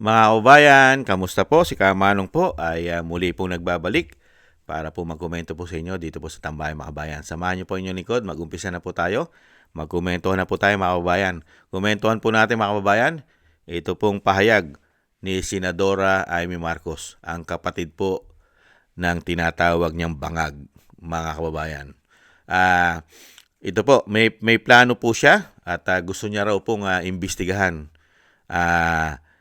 Mga kababayan, kamusta po? Si Kamanong po ay muli pong nagbabalik para po magkomento po sa inyo dito po sa Tambayan mga kababayan. Samahan niyo po inyong likod, mag-umpisa na po tayo. Magkomentohan na po tayo mga kababayan. Komentuhan po natin mga kababayan, ito pong pahayag ni Senadora Amy Marcos, ang kapatid po ng tinatawag niyang bangag mga kababayan. Ah, ito po, may plano po siya at gusto niya raw pong imbestigahan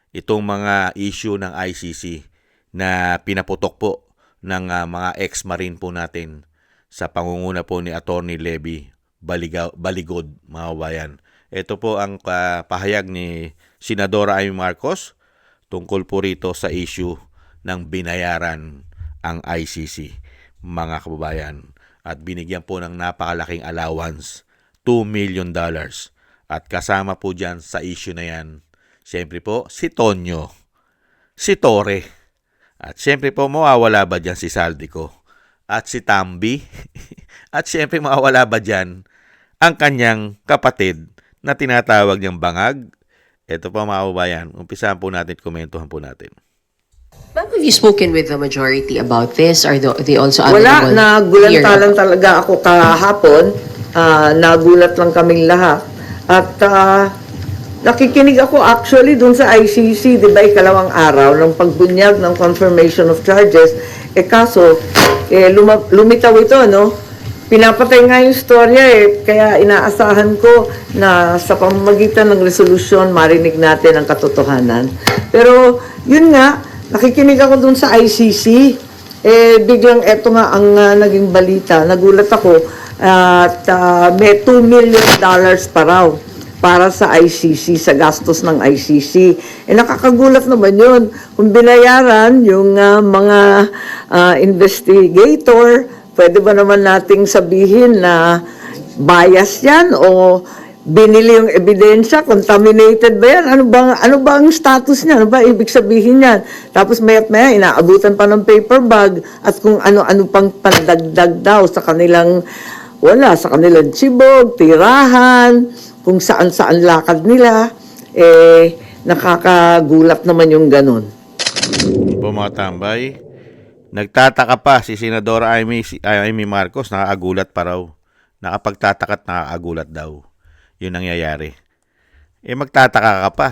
itong mga issue ng ICC na pinaputok po ng mga ex-marine po natin sa pangunguna po ni Attorney Levy Baligod, mga kabayan. Ito po ang pahayag ni Senadora Amy Marcos tungkol po rito sa issue ng binayaran ang ICC, mga kababayan. At binigyan po ng napakalaking allowance, $2 million. At kasama po dyan sa issue na yan, siyempre po, si Tonyo, si Tore. At siyempre po, mawawala ba dyan si Saldico? At si Tambi? At siyempre, mawawala ba dyan ang kanyang kapatid na tinatawag niyang bangag? Ito po mga kababayan, umpisahan po natin, komentuhan po natin. Ma'am, have you spoken with the majority about this? Are they also Wala, available here? nagulantalan talaga ako kahapon. Nagulat lang kaming lahat. At nakikinig ako actually dun sa ICC, di ba, ikalawang araw ng pagbunyag ng confirmation of charges. Kaso, lumitaw ito, no? Pinapatay nga yung storya kaya inaasahan ko na sa pamamagitan ng resolusyon, marinig natin ang katotohanan. Pero, yun nga, nakikinig ako dun sa ICC, biglang eto nga ang naging balita. Nagulat ako at may $2 million pa raw para sa ICC, sa gastos ng ICC. Nakakagulat naman yun. Kung binayaran yung mga investigator, pwede ba naman nating sabihin na bias yan o binili yung ebidensya, contaminated ba yan? Ano ba ang status niya? Ano ba ibig sabihin niyan? Tapos maya't-maya, inaabutan pa ng paper bag at kung ano-ano pang pandagdag daw sa kanilang, sa kanilang chibog, tirahan, kung saan-saan lakad nila, nakakagulat naman yung ganun. Po mga tambay, nagtataka pa si Senadora Amy Marcos, nakakagulat pa raw. Nakapagtataka at nakakagulat daw. Yun nangyayari. Magtataka ka pa.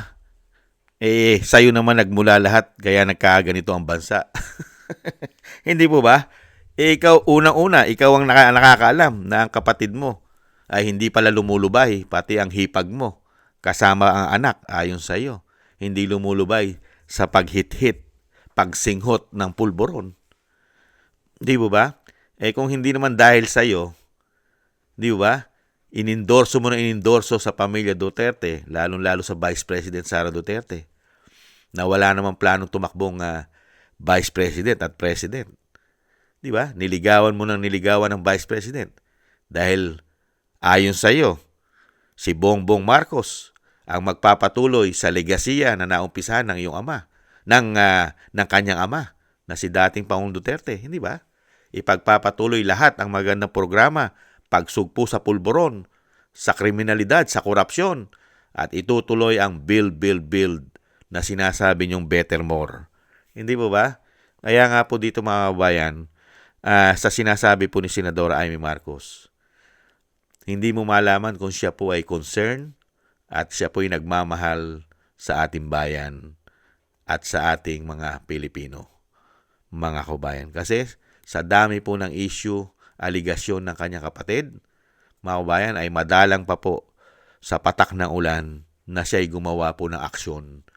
Sa'yo naman nagmula lahat, kaya nagkaganito ang bansa. Hindi po ba? Ikaw, unang-una, ikaw ang nakakaalam na ang kapatid mo ay hindi pala lumulubay, pati ang hipag mo. Kasama ang anak, ayon sa'yo. Hindi lumulubay sa paghit-hit, pagsinghot ng pulburon. Di ba? Kung hindi naman dahil sa'yo, di ba? Inendorso mo na inendorso sa pamilya Duterte, lalong-lalo sa Vice President Sara Duterte, na wala namang planong tumakbong Vice President at President. Di ba? Niligawan mo ng niligawan ng Vice President. Dahil ayon sa iyo, si Bongbong Marcos ang magpapatuloy sa legasiya na naumpisahan ng iyong ama, ng kanyang ama, na si dating Pangulong Duterte. Hindi ba? Ipagpapatuloy lahat ang magandang programa, pagsugpo sa pulburon, sa kriminalidad, sa korupsyon, at itutuloy ang build na sinasabi niyong better more. Hindi po ba? Kaya nga po dito mga kabayan, sa sinasabi po ni Senadora Amy Marcos, hindi mo malaman kung siya po ay concerned at siya po ay nagmamahal sa ating bayan at sa ating mga Pilipino, mga kabayan. Kasi sa dami po ng issue, aligasyon ng kanyang kapatid, mga kabayan, ay madalang pa po sa patak ng ulan na siya ay gumawa po ng aksyon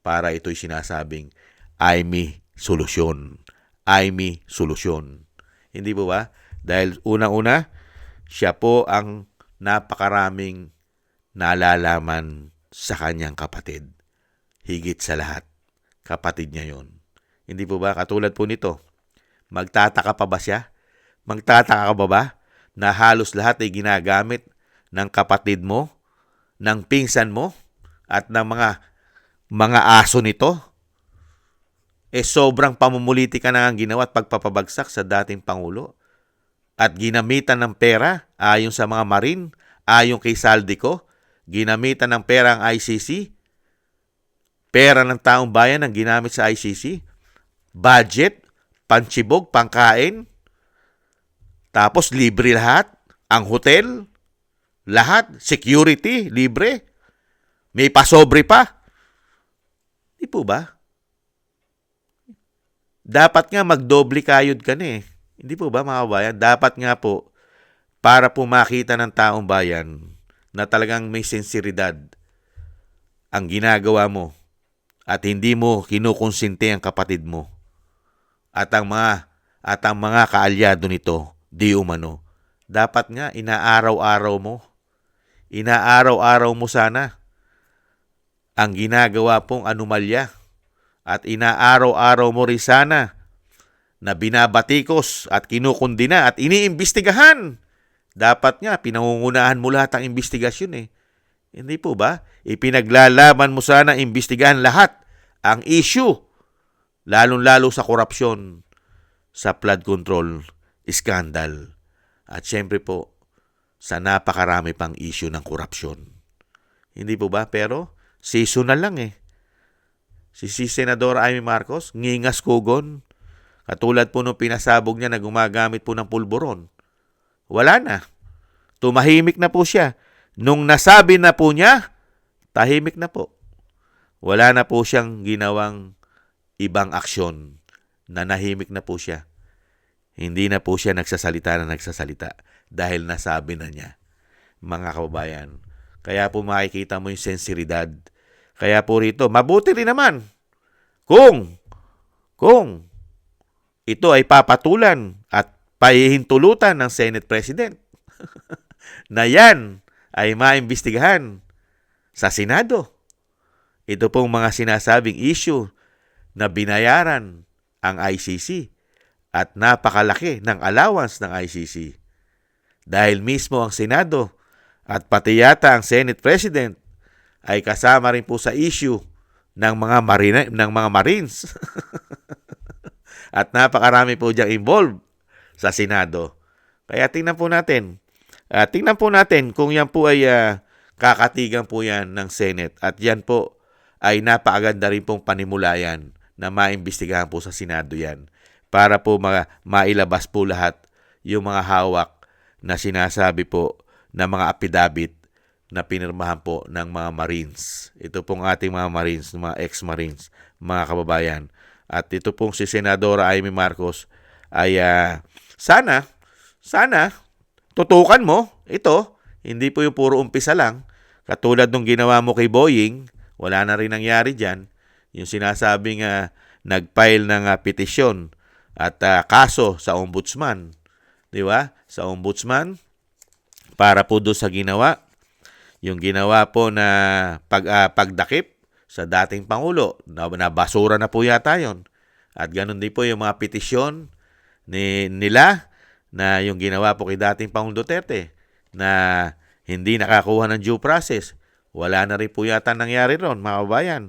para ito'y sinasabing Amy solusyon. Amy solusyon. Hindi po ba? Dahil unang-una, siya po ang napakaraming nalalaman sa kanyang kapatid. Higit sa lahat, kapatid niya yon. Hindi po ba? Katulad po nito, magtataka pa ba siya? Magtataka ka ba na halos lahat ay ginagamit ng kapatid mo, ng pinsan mo, at ng mga aso nito? Sobrang pamumulitika na ang ginawa at pagpapabagsak sa dating Pangulo. At ginamitan ng pera, ayon sa mga Marine, ayon kay Saldico, ginamitan ng pera ang ICC Pera ng taong bayan ang ginamit sa ICC. Budget, panchibog, pangkain. Tapos libre lahat. Ang hotel, lahat. Security, libre. May pasobre pa. Di po ba? Dapat nga magdoble kayod ka na eh. Hindi po ba mga kabayan? Dapat nga po, para po makita ng taong bayan na talagang may sinseridad ang ginagawa mo at hindi mo kinukonsinti ang kapatid mo at ang mga kaalyado nito, di umano. Dapat nga inaaraw-araw mo sana ang ginagawa pong anomalya at inaaraw-araw mo rin sana na binabatikos at kinukundina at iniimbestigahan. Dapat nga, pinangungunahan mo lahat ang imbestigasyon eh. Hindi po ba? Ipinaglalaban mo sana imbestigahan lahat ang issue, lalong-lalo sa korupsyon, sa flood control, scandal, at syempre po, sa napakarami pang issue ng korupsyon. Hindi po ba? Pero, seasonal lang eh. Si Senadora Amy Marcos, ngingas kugon, katulad po nung pinasabog niya na gumagamit po ng pulburon. Wala na. Tumahimik na po siya. Nung nasabi na po niya, tahimik na po. Wala na po siyang ginawang ibang aksyon. Nanahimik na po siya. Hindi na po siya nagsasalita dahil nasabi na niya. Mga kababayan, kaya po makikita mo yung sensiridad. Kaya po rito, mabuti rin naman kung ito ay papatulan at pahihintulutan ng Senate President na yan ay maimbestigahan sa Senado. Ito pong mga sinasabing issue na binayaran ang ICC at napakalaki ng allowance ng ICC. Dahil mismo ang Senado at pati yata ang Senate President ay kasama rin po sa issue ng mga Marines. At napakarami po diyang involved sa Senado. Kaya tingnan po natin kung yan po ay kakatigan po yan ng Senate. At yan po ay napakaganda rin pong panimulayan na maimbestigahan po sa Senado yan. Para po mailabas po lahat yung mga hawak na sinasabi po na mga affidavit na pinirmahan po ng mga Marines. Ito pong ating mga Marines, mga ex-Marines, mga kababayan. At ito pong si Senadora Amy Marcos ay sana tutukan mo ito. Hindi po yung puro umpisa lang. Katulad nung ginawa mo kay Boying, wala na rin nangyari dyan. Yung sinasabing nag-file ng petisyon at kaso sa ombudsman. Di ba? Sa ombudsman para po doon sa ginawa. Yung ginawa po na pagdakip sa dating Pangulo, na basura na po yata yun. At ganun din po yung mga petisyon nila na yung ginawa po kay dating Pangulong Duterte na hindi nakakuha ng due process. Wala na rin po yata nangyari ron, mga kabayan.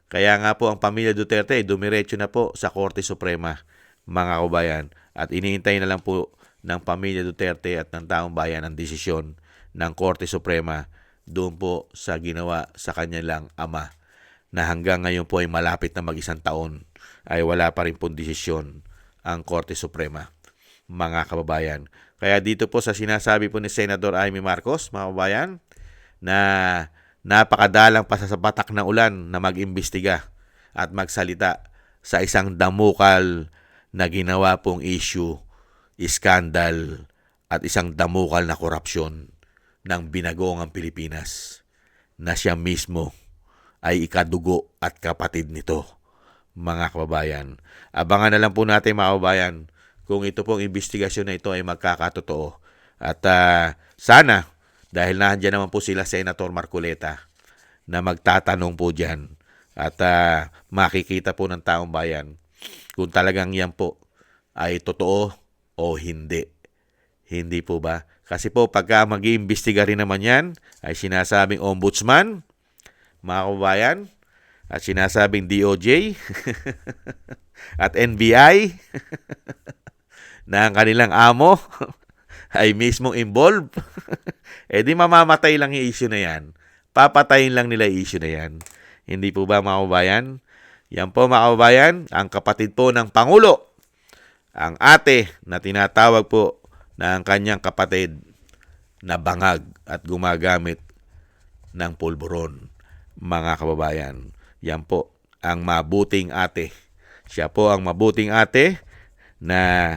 Kaya nga po ang pamilya Duterte dumiretso na po sa Korte Suprema, mga kabayan. At iniintay na lang po ng pamilya Duterte at ng taong bayan ang desisyon ng Korte Suprema doon po sa ginawa sa kanilang ama na hanggang ngayon po ay malapit na mag-isang taon ay wala pa rin pong desisyon ang Korte Suprema, mga kababayan. Kaya dito po sa sinasabi po ni Senador Amy Marcos, mga kababayan, na napakadalang pa sa batak ng ulan na mag-imbestiga at magsalita sa isang damukal na ginawa pong issue, iskandal at isang damukal na korupsyon ng binagoong Pilipinas na siya mismo ay ikadugo at kapatid nito, mga kababayan. Abangan na lang po natin, mga kababayan, kung ito pong investigasyon na ito ay magkakatotoo. At sana, dahil nandiyan naman po sila Senator Marcoleta na magtatanong po dyan at makikita po ng taong bayan kung talagang yan po ay totoo o hindi. Hindi po ba? Kasi po pagka mag-iimbestiga rin naman yan ay sinasabing ombudsman, mga kababayan, at sinasabing DOJ at NBI na ang kanilang amo ay mismong involved. Eh di mamamatay lang yung issue na yan. Papatayin lang nila yung issue na yan. Hindi po ba mga kababayan? Yan po mga kababayan, ang kapatid po ng Pangulo, ang ate na tinatawag po na ang kanyang kapatid na bangag at gumagamit ng pulburon. Mga kababayan, yan po ang mabuting ate. Siya po ang mabuting ate na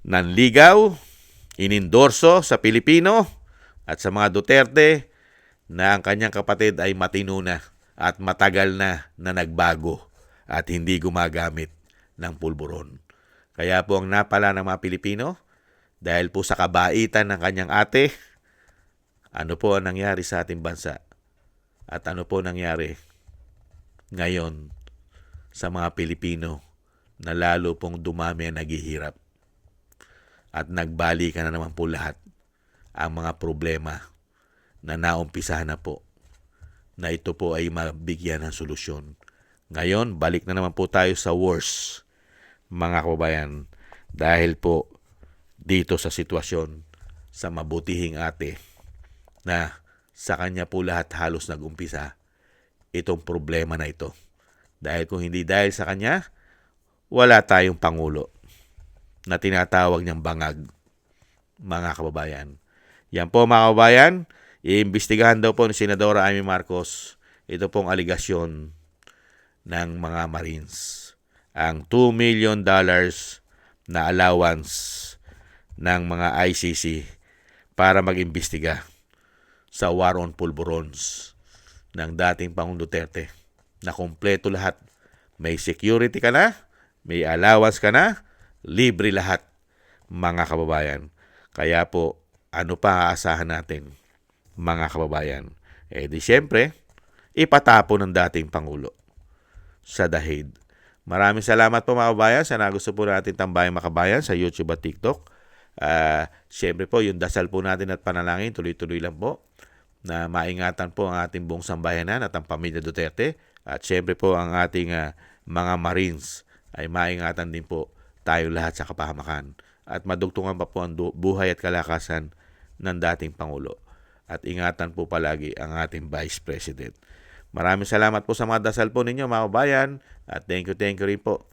nanligaw, inindorso sa Pilipino at sa mga Duterte na ang kanyang kapatid ay matino na at matagal na nagbago at hindi gumagamit ng pulburon. Kaya po ang napala ng mga Pilipino, dahil po sa kabaitan ng kanyang ate, ano po ang nangyari sa ating bansa? At ano po nangyari ngayon sa mga Pilipino na lalo pong dumami ang naghihirap? At nagbalikan na naman po lahat ang mga problema na naumpisahan na po na ito po ay mabigyan ng solusyon. Ngayon, balik na naman po tayo sa worst, mga kababayan, dahil po dito sa sitwasyon sa mabutihing ate na sa kanya po lahat halos nag-umpisa itong problema na ito. Dahil kung hindi dahil sa kanya, wala tayong Pangulo na tinatawag niyang bangag, mga kababayan. Yan po mga kababayan, iimbestigahan daw po ni Senadora Amy Marcos ito pong aligasyon ng mga Marines. Ang $2 million na allowance ng mga ICC para mag-imbestiga sa war on pulburons ng dating Pangulong Duterte na kompleto lahat. May security ka na, may allowance ka na, libre lahat, mga kababayan. Kaya po, ano pa aasahan natin, mga kababayan? Di syempre, ipatapo ng dating Pangulo sa dahig. Maraming salamat po mga kababayan sa nagusto po natin tambayang makabayan sa YouTube at TikTok. Syempre po, yung dasal po natin at panalangin, tuloy-tuloy lang po na maingatan po ang ating buong sambayanan at ang pamilya Duterte. At syempre po ang ating mga Marines ay maingatan din po tayo lahat sa kapahamakan. At madugtungan pa po ang buhay at kalakasan ng dating Pangulo. At ingatan po palagi ang ating Vice President. Maraming salamat po sa mga dasal po ninyo mga kabayan. At thank you rin po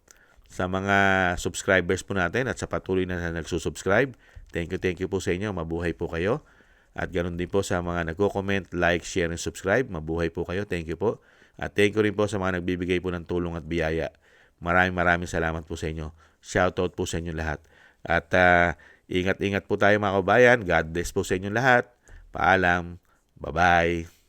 sa mga subscribers po natin at sa patuloy na nagsusubscribe. Thank you po sa inyo. Mabuhay po kayo. At ganoon din po sa mga nagko-comment, like, share, and subscribe. Mabuhay po kayo. Thank you po. At thank you rin po sa mga nagbibigay po ng tulong at biyaya. Maraming salamat po sa inyo. Shoutout po sa inyo lahat. At ingat-ingat po tayo mga kabayan. God bless po sa inyo lahat. Paalam. Bye-bye.